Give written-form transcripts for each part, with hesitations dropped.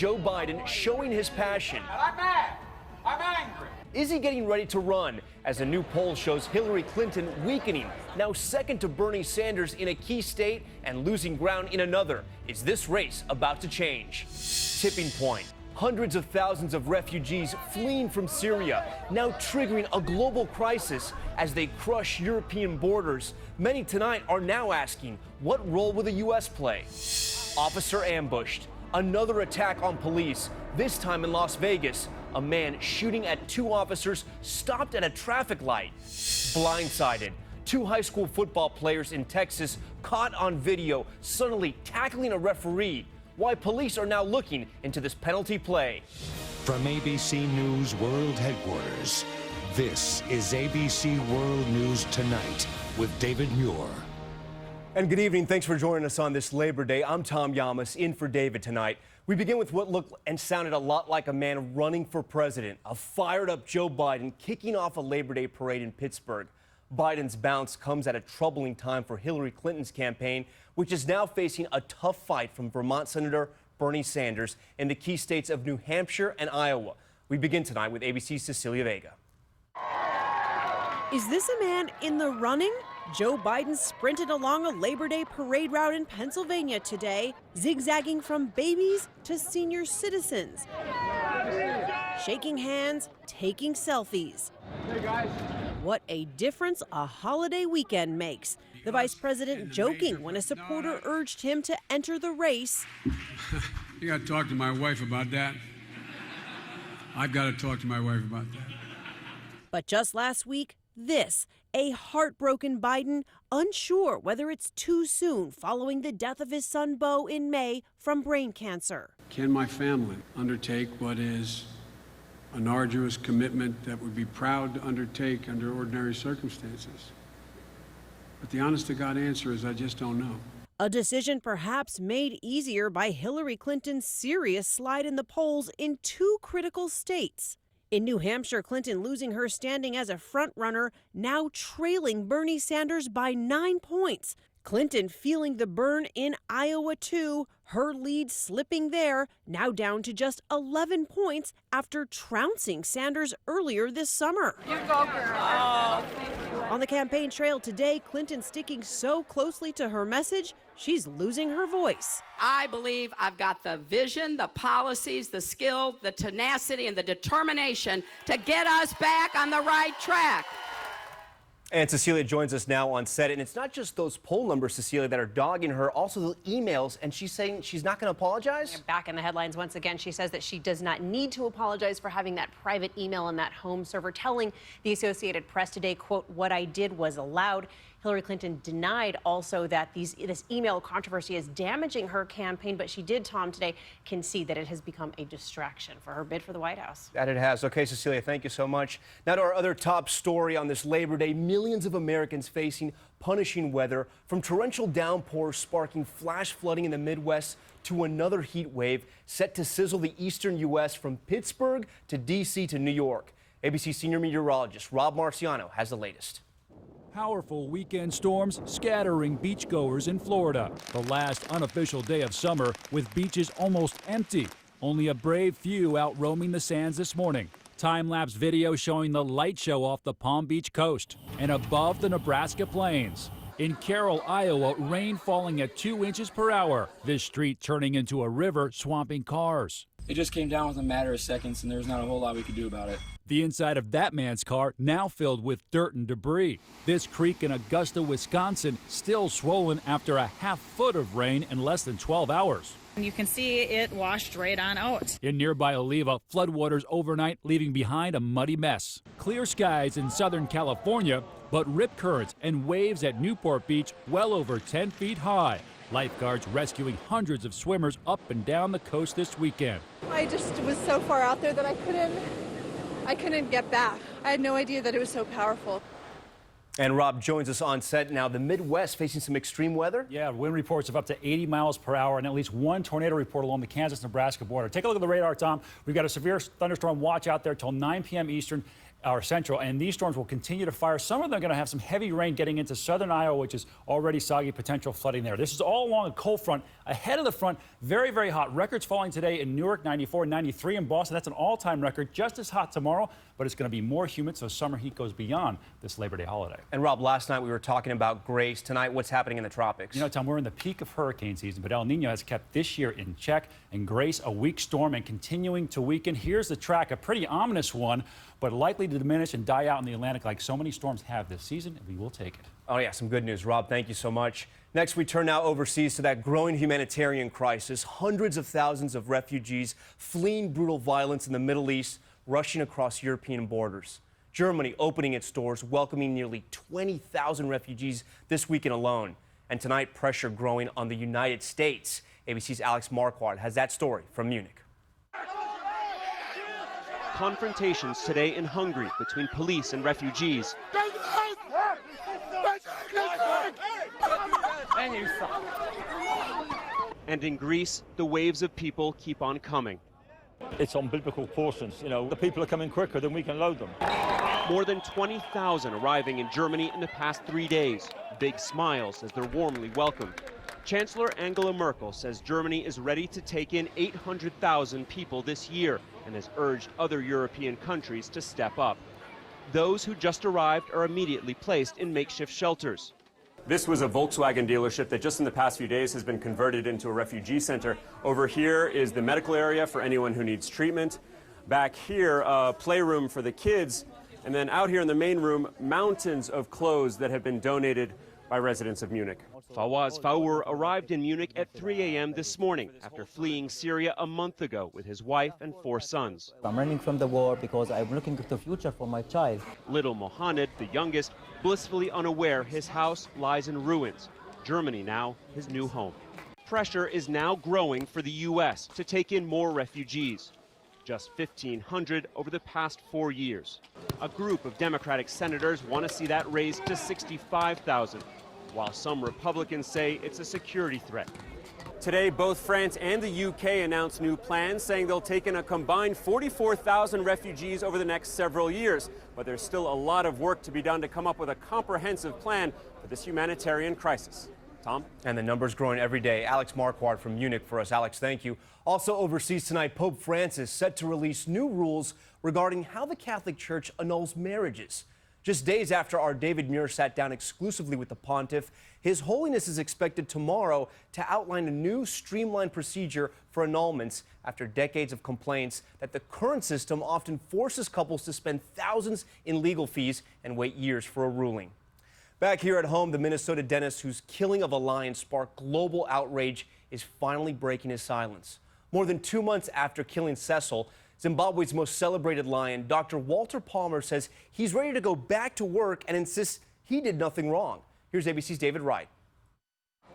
Joe Biden showing his passion. I'm mad. I'm angry. Is he getting ready to run? As a new poll shows Hillary Clinton weakening, now second to Bernie Sanders in a key state and losing ground in another. Is this race about to change? Tipping point. Hundreds of thousands of refugees fleeing from Syria, now triggering a global crisis as they crush European borders. Many tonight are now asking, what role will the U.S. play? Officer ambushed. Another attack on police, this time in Las Vegas. A man shooting at two officers stopped at a traffic light. Blindsided. Two high school football players in Texas caught on video suddenly tackling a referee. Why police are now looking into this penalty play. From ABC News World Headquarters, this is ABC World News Tonight with David Muir. And good evening. Thanks for joining us on this Labor Day. I'm Tom Yamas, in for David tonight. We begin with what looked and sounded a lot like a man running for president, a fired-up Joe Biden kicking off a Labor Day parade in Pittsburgh. Biden's bounce comes at a troubling time for Hillary Clinton's campaign, which is now facing a tough fight from Vermont Senator Bernie Sanders in the key states of New Hampshire and Iowa. We begin tonight with ABC's Cecilia Vega. Is this a man in the running? Joe Biden sprinted along a Labor Day parade route in Pennsylvania today, zigzagging from babies to senior citizens, shaking hands, taking selfies. Hey, guys. What a difference a holiday weekend makes. The vice president joking when a supporter urged him to enter the race. You got to talk to my wife about that. I've got to talk to my wife about that. But just last week, this, a heartbroken Biden, unsure whether it's too soon following the death of his son Beau in May from brain cancer. Can my family undertake what is an arduous commitment that would be proud to undertake under ordinary circumstances? But the honest-to-God answer is I just don't know. A decision perhaps made easier by Hillary Clinton's serious slide in the polls in two critical states. In New Hampshire, Clinton losing her standing as a frontrunner, now trailing Bernie Sanders by 9 points. Clinton feeling the burn in Iowa, too, her lead slipping there, now down to just 11 points after trouncing Sanders earlier this summer. You go, girl. Oh, thank you. On the campaign trail today, Clinton sticking so closely to her message, she's losing her voice. I believe I've got the vision, the policies, the skill, the tenacity, and the determination to get us back on the right track. And Cecilia joins us now on set. And it's not just those poll numbers, Cecilia, that are dogging her, also the emails. And she's saying she's not going to apologize? You're back in the headlines once again. She says that she does not need to apologize for having that private email on that home server, telling the Associated Press today, quote, "What I did was allowed." Hillary Clinton denied also that this email controversy is damaging her campaign, but she did, Tom, today concede that it has become a distraction for her bid for the White House. That it has. Okay, Cecilia, thank you so much. Now to our other top story on this Labor Day. Millions of Americans facing punishing weather, from torrential downpours sparking flash flooding in the Midwest to another heat wave set to sizzle the eastern U.S. from Pittsburgh to D.C. to New York. ABC senior meteorologist Rob Marciano has the latest. Powerful weekend storms scattering beachgoers in Florida. The last unofficial day of summer with beaches almost empty. Only a brave few out roaming the sands this morning. Time-lapse video showing the light show off the Palm Beach coast and above the Nebraska plains. In Carroll, Iowa, rain falling at 2 inches per hour. This street turning into a river, swamping cars. It just came down within a matter of seconds, and there's not a whole lot we could do about it. The inside of that man's car now filled with dirt and debris. This creek in Augusta, Wisconsin, still swollen after a half foot of rain in less than 12 hours. You can see it washed right on out. In nearby Oliva, floodwaters overnight leaving behind a muddy mess. Clear skies in Southern California, but rip currents and waves at Newport Beach well over 10 feet high. Lifeguards rescuing hundreds of swimmers up and down the coast this weekend. I just was so far out there that I couldn't get back. I had no idea that it was so powerful. And Rob joins us on set now. The Midwest facing some extreme weather? Yeah, wind reports of up to 80 miles per hour and at least one tornado report along the Kansas-Nebraska border. Take a look at the radar, Tom. We've got a severe thunderstorm watch out there till 9 p.m. Eastern. our central, and these storms will continue to fire. Some of them are going to have some heavy rain getting into southern Iowa, which is already soggy, potential flooding there. This is all along a cold front. Ahead of the front, very, very hot. Records falling today in Newark, 94, 93 in Boston. That's an all-time record. Just as hot tomorrow, but it's going to be more humid, so summer heat goes beyond this Labor Day holiday. And Rob, last night we were talking about Grace. Tonight, what's happening in the tropics? You know, Tom, we're in the peak of hurricane season, but El Nino has kept this year in check, and Grace, a weak storm and continuing to weaken. Here's the track, a pretty ominous one, but likely to diminish and die out in the Atlantic like so many storms have this season, and we will take it. Oh, yeah, some good news. Rob, thank you so much. Next, we turn now overseas to that growing humanitarian crisis. Hundreds of thousands of refugees fleeing brutal violence in the Middle East, rushing across European borders. Germany opening its doors, welcoming nearly 20,000 refugees this weekend alone. And tonight, pressure growing on the United States. ABC's Alex Marquardt has that story from Munich. Confrontations today in Hungary between police and refugees. And in Greece, the waves of people keep on coming. It's on biblical proportions. You know, the people are coming quicker than we can load them. More than 20,000 arriving in Germany in the past 3 days. Big smiles as they're warmly welcomed. Chancellor Angela Merkel says Germany is ready to take in 800,000 people this year and has urged other European countries to step up. Those who just arrived are immediately placed in makeshift shelters. This was a Volkswagen dealership that just in the past few days has been converted into a refugee center. Over here is the medical area for anyone who needs treatment. Back here, a playroom for the kids. And then out here in the main room, mountains of clothes that have been donated by residents of Munich. Fawaz Faour arrived in Munich at 3 a.m. this morning after fleeing Syria a month ago with his wife and 4 sons. I'm running from the war because I'm looking to the future for my child. Little Mohamed, the youngest, blissfully unaware his house lies in ruins. Germany now his new home. Pressure is now growing for the U.S. to take in more refugees. Just 1,500 over the past 4 years. A group of Democratic senators want to see that raised to 65,000, while some Republicans say it's a security threat. Today, both France and the UK announced new plans, saying they'll take in a combined 44,000 refugees over the next several years. But there's still a lot of work to be done to come up with a comprehensive plan for this humanitarian crisis. Tom? And the numbers growing every day. Alex Marquardt from Munich for us. Alex, thank you. Also overseas tonight, Pope Francis set to release new rules regarding how the Catholic Church annuls marriages. Just days after our David Muir sat down exclusively with the pontiff, His Holiness is expected tomorrow to outline a new streamlined procedure for annulments after decades of complaints that the current system often forces couples to spend thousands in legal fees and wait years for a ruling. Back here at home, the Minnesota dentist whose killing of a lion sparked global outrage is finally breaking his silence. More than 2 months after killing Cecil, Zimbabwe's most celebrated lion, Dr. Walter Palmer says he's ready to go back to work and insists he did nothing wrong. Here's ABC's David Wright.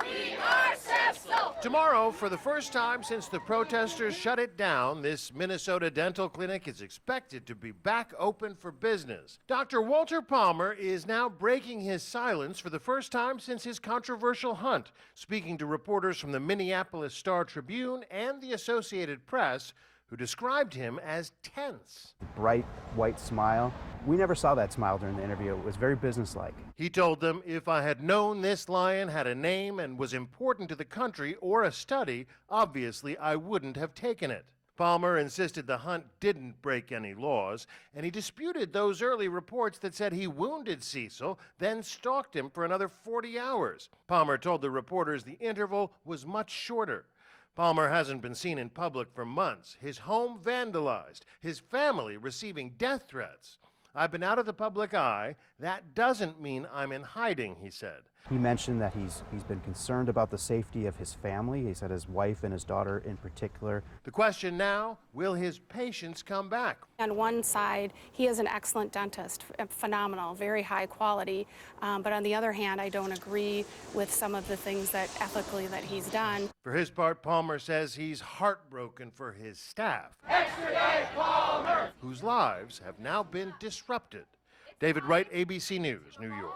We are Cecil! Tomorrow, for the first time since the protesters shut it down, this Minnesota dental clinic is expected to be back open for business. Dr. Walter Palmer is now breaking his silence for the first time since his controversial hunt, speaking to reporters from the Minneapolis Star-Tribune and the Associated Press, who described him as tense. Bright white smile. We never saw that smile during the interview. It was very businesslike. He told them, if I had known this lion had a name and was important to the country or a study, obviously I wouldn't have taken it. Palmer insisted the hunt didn't break any laws, and he disputed those early reports that said he wounded Cecil, then stalked him for another 40 hours. Palmer told the reporters the interval was much shorter. Palmer hasn't been seen in public for months, his home vandalized, his family receiving death threats. I've been out of the public eye. That doesn't mean I'm in hiding, he said. He mentioned that he's been concerned about the safety of his family. He said his wife and his daughter in particular. The question now, will his patients come back? On one side, he is an excellent dentist, phenomenal, very high quality. But on the other hand, I don't agree with some of the things that ethically that he's done. For his part, Palmer says he's heartbroken for his staff, Extradite Palmer! whose lives have now been disrupted. David Wright, ABC News, New York.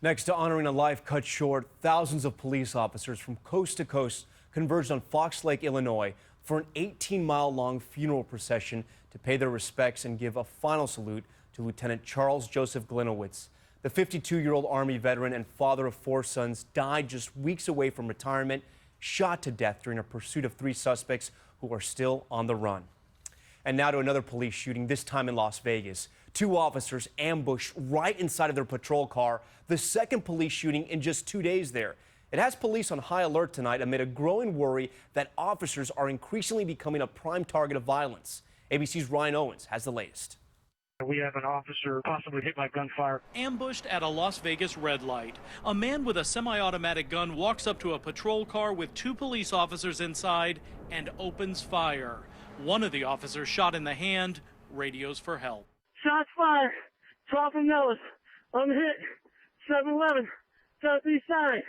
Next to honoring a life cut short, thousands of police officers from coast to coast converged on Fox Lake, Illinois for an 18-mile-long funeral procession to pay their respects and give a final salute to Lieutenant Charles Joseph Glinowitz. The 52-year-old Army veteran and father of 4 sons died just weeks away from retirement, shot to death during a pursuit of 3 suspects who are still on the run. And now to another police shooting, this time in Las Vegas. 2 officers ambushed right inside of their patrol car, the second police shooting in just 2 days there. It has police on high alert tonight amid a growing worry that officers are increasingly becoming a prime target of violence. ABC's Ryan Owens has the latest. We have an officer possibly hit by gunfire. Ambushed at a Las Vegas red light. A man with a semi-automatic gun walks up to a patrol car with 2 police officers inside and opens fire. One of the officers shot in the hand, radios for help. Shots fired. 12 from Nellis. I'm hit. 7-11. Southeast side.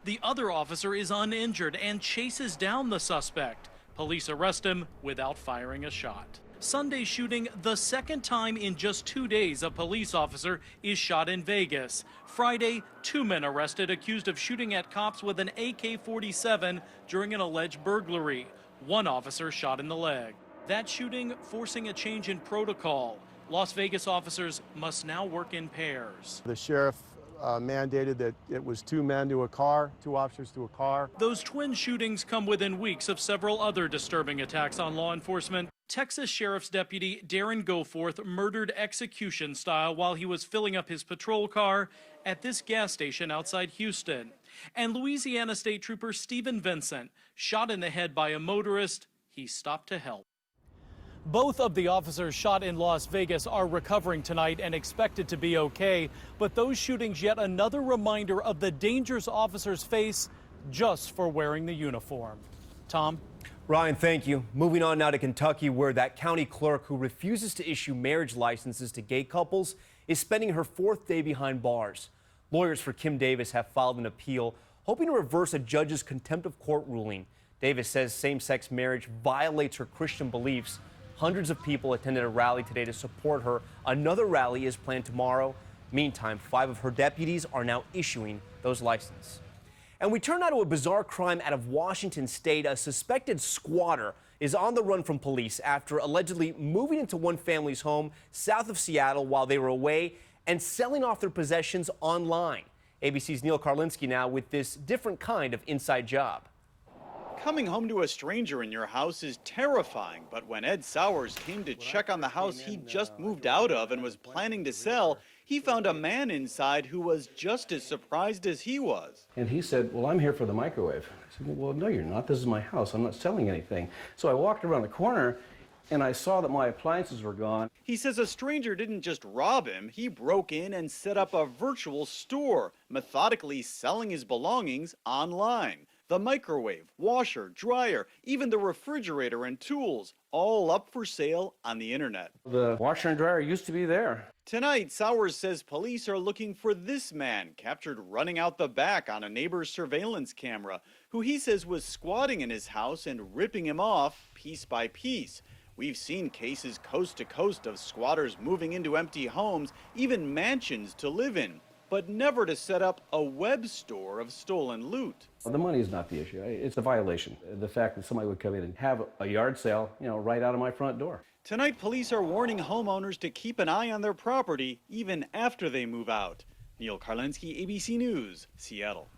The other officer is uninjured and chases down the suspect. Police arrest him without firing a shot. Sunday shooting, the second time in just 2 days a police officer is shot in Vegas. Friday, 2 men arrested accused of shooting at cops with an AK-47 during an alleged burglary. 1 officer shot in the leg. That shooting forcing a change in protocol. Las Vegas officers must now work in pairs. The sheriff mandated that it was 2 men to a car, 2 officers to a car. Those twin shootings come within weeks of several other disturbing attacks on law enforcement. Texas Sheriff's Deputy Darren Goforth murdered execution style while he was filling up his patrol car at this gas station outside Houston. And Louisiana State Trooper Stephen Vincent, shot in the head by a motorist he stopped to help. Both of the officers shot in Las Vegas are recovering tonight and expected to be okay. But those shootings yet another reminder of the dangers officers face just for wearing the uniform. Tom? Ryan, thank you. Moving on now to Kentucky, where that county clerk who refuses to issue marriage licenses to gay couples is spending her 4th day behind bars. Lawyers for Kim Davis have filed an appeal, hoping to reverse a judge's contempt of court ruling. Davis says same-sex marriage violates her Christian beliefs. Hundreds of people attended a rally today to support her. Another rally is planned tomorrow. Meantime, 5 of her deputies are now issuing those licenses. And we turn now to a bizarre crime out of Washington State. A suspected squatter is on the run from police after allegedly moving into one family's home south of Seattle while they were away and selling off their possessions online. ABC's Neil Karlinski now with this different kind of inside job. Coming home to a stranger in your house is terrifying, but when Ed Sowers came to check on the house he just moved out of and was planning to sell, he found a man inside who was just as surprised as he was. And he said, "Well, I'm here for the microwave." I said, "Well, no, you're not. This is my house. I'm not selling anything." So I walked around the corner and I saw that my appliances were gone. He says a stranger didn't just rob him, he broke in and set up a virtual store, methodically selling his belongings online. The microwave, washer, dryer, even the refrigerator and tools, all up for sale on the internet. The washer and dryer used to be there. Tonight, Sowers says police are looking for this man, captured running out the back on a neighbor's surveillance camera, who he says was squatting in his house and ripping him off piece by piece. We've seen cases coast to coast of squatters moving into empty homes, even mansions to live in, but never to set up a web store of stolen loot. The money is not the issue. It's a violation. The fact that somebody would come in and have a yard sale, right out of my front door. Tonight, police are warning homeowners to keep an eye on their property even after they move out. Neil Karlinski, ABC News, Seattle.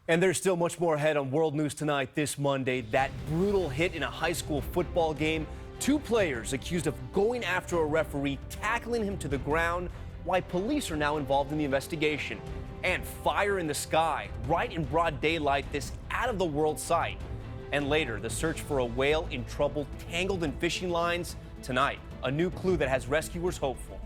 And there's still much more ahead on World News Tonight this Monday. That brutal hit in a high school football game. 2 players accused of going after a referee, tackling him to the ground. Why police are now involved in the investigation. And fire in the sky, right in broad daylight, this out-of-the-world sight. And later, the search for a whale in trouble tangled in fishing lines. Tonight, a new clue that has rescuers hopeful.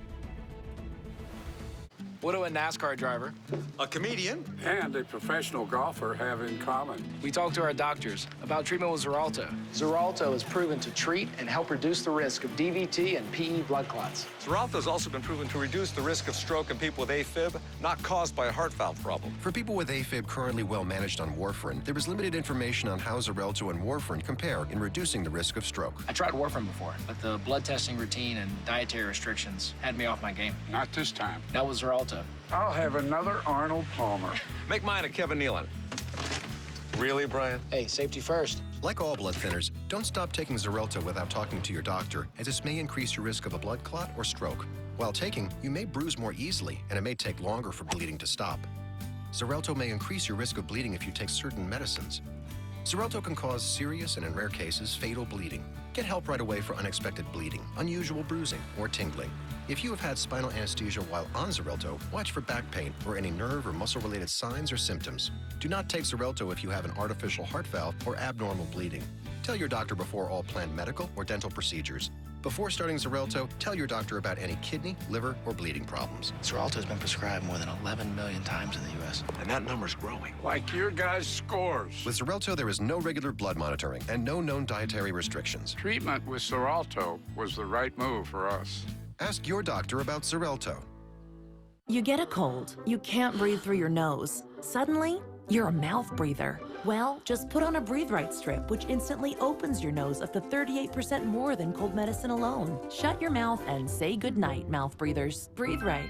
What do a NASCAR driver, a comedian, and a professional golfer have in common? We talked to our doctors about treatment with Xarelto. Xarelto is proven to treat and help reduce the risk of DVT and PE blood clots. Xarelto has also been proven to reduce the risk of stroke in people with AFib, not caused by a heart valve problem. For people with AFib currently well managed on warfarin, there is limited information on how Xarelto and warfarin compare in reducing the risk of stroke. I tried warfarin before, but the blood testing routine and dietary restrictions had me off my game. Not this time. That was Xarelto. I'll have another Arnold Palmer. Make mine a Kevin Nealon. Really, Brian? Hey, safety first. Like all blood thinners, don't stop taking Xarelto without talking to your doctor, as this may increase your risk of a blood clot or stroke. While taking, you may bruise more easily, and it may take longer for bleeding to stop. Xarelto may increase your risk of bleeding if you take certain medicines. Xarelto can cause serious and, in rare cases, fatal bleeding. Get help right away for unexpected bleeding, unusual bruising, or tingling. If you have had spinal anesthesia while on Xarelto, watch for back pain or any nerve or muscle-related signs or symptoms. Do not take Xarelto if you have an artificial heart valve or abnormal bleeding. Tell your doctor before all planned medical or dental procedures. Before starting Xarelto, tell your doctor about any kidney, liver, or bleeding problems. Xarelto has been prescribed more than 11 million times in the U.S., And that number's growing. Like your guys' scores. With Xarelto, there is no regular blood monitoring and no known dietary restrictions. Treatment with Xarelto was the right move for us. Ask your doctor about Xarelto. You get a cold. You can't breathe through your nose. Suddenly, you're a mouth breather. Well, just put on a Breathe Right strip, which instantly opens your nose up to 38% more than cold medicine alone. Shut your mouth and say goodnight, mouth breathers. Breathe Right.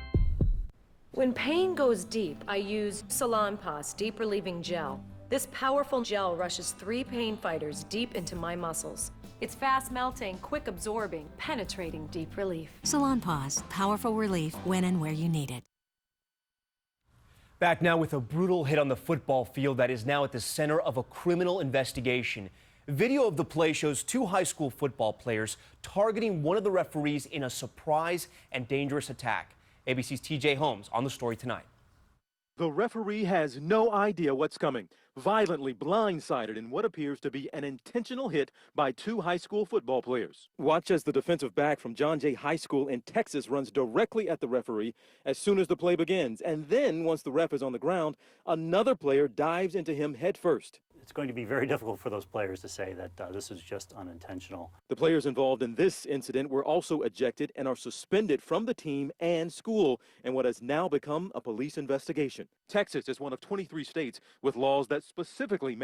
When pain goes deep, I use Salonpas Deep Relieving Gel. This powerful gel rushes 3 pain fighters deep into my muscles. It's fast melting, quick absorbing, penetrating deep relief. Salonpas, powerful relief when and where you need it. Back now with a brutal hit on the football field that is now at the center of a criminal investigation. Video of the play shows 2 high school football players targeting one of the referees in a surprise and dangerous attack. ABC's TJ Holmes on the story tonight. The referee has no idea what's coming, violently blindsided in what appears to be an intentional hit by 2 high school football players. Watch as the defensive back from John Jay High School in Texas runs directly at the referee as soon as the play begins. And then, once the ref is on the ground, another player dives into him head first. It's going to be very difficult for those players to say that this is just unintentional. The players involved in this incident were also ejected and are suspended from the team and school in what has now become a police investigation. Texas is one of 23 states with laws that specifically